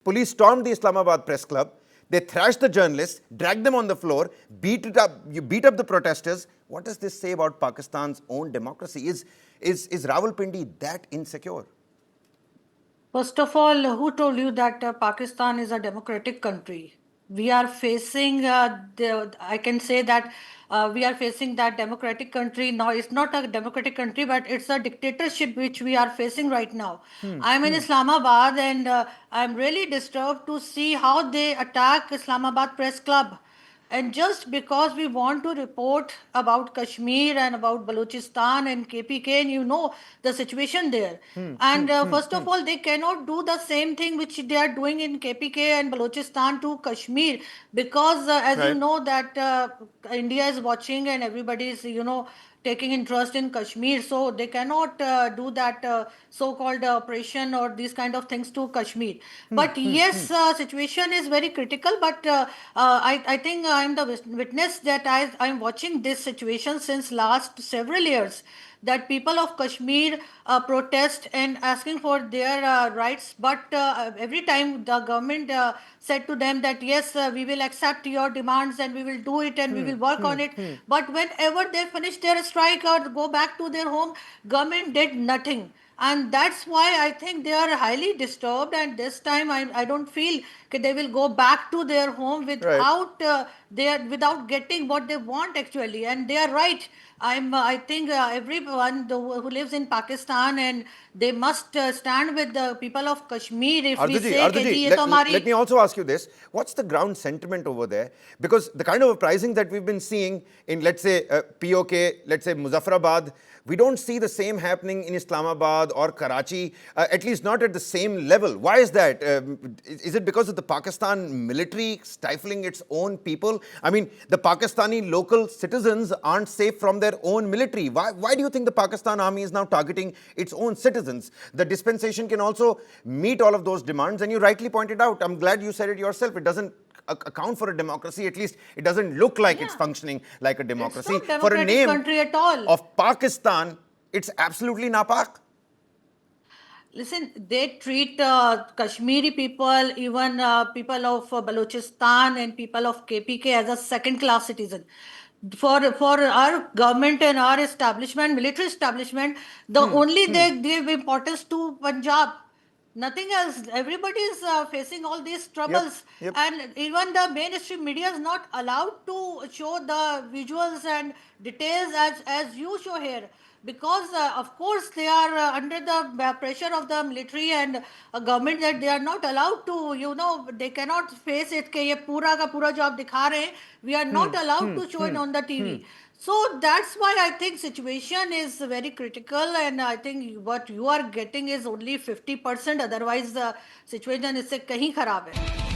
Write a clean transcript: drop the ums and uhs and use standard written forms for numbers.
Police stormed the Islamabad Press Club. They thrashed the journalists, dragged them on the floor, beat it up. You beat up the protesters. What does this say about Pakistan's own democracy? Is Rawalpindi that insecure? First of all, who told you that Pakistan is a democratic country? We are facing, I can say that we are facing that democratic country. No, it's not a democratic country, but it's a dictatorship which we are facing right now. I'm in Islamabad and I'm really disturbed to see how they attack Islamabad Press Club. And just because we want to report about Kashmir and about Balochistan and KPK, and you know the situation there. And first of all, they cannot do the same thing which they are doing in KPK and Balochistan to Kashmir, because as you Right. know that India is watching and everybody is, taking interest in Kashmir, so they cannot do that so-called operation or these kind of things to Kashmir. But yes, situation is very critical. But I think I'm the witness that I'm watching this situation since last several years, that people of Kashmir protest and asking for their rights. But every time the government said to them that yes, we will accept your demands and we will do it and we will work on it. But whenever they finish their strike or go back to their home, government did nothing. And that's why I think they are highly disturbed. And this time I don't feel that they will go back to their home Right. without getting what they want actually. And they are right. I think everyone who lives in Pakistan, and they must stand with the people of Kashmir. If we say कि जी Arduji, ये तो हमारी let me also ask you this. What's the ground sentiment over there? Because the kind of uprising that we've been seeing in, let's say, POK, let's say Muzaffarabad, we don't see the same happening in Islamabad or Karachi, at least not at the same level. Why is that? Is it because of the Pakistan military stifling its own people? I mean, the Pakistani local citizens aren't safe from their own military. Why do you think the Pakistan army is now targeting its own citizens? The dispensation can also meet all of those demands, and you rightly pointed out. I'm glad you said it yourself. It doesn't account for a democracy. At least it doesn't look like it's functioning like a democracy. it's not For a democratic name country at all. of Pakistan, it's absolutely napak. Listen, they treat Kashmiri people, even people of Balochistan and people of KPK as a second-class citizen. For our government and our establishment, military establishment, the only they give importance to Punjab. Nothing else. Everybody is facing all these troubles, Yep. and even the mainstream media is not allowed to show the visuals and details as you show here, because of course they are under the pressure of the military and government, that they are not allowed to, they cannot face it कि ये पूरा का पूरा जो आप दिखा रहे हैं, we are not allowed to show it on the TV. So that's why I think situation is very critical, and I think what you are getting is only 50%. Otherwise the situation इससे कहीं खराब है.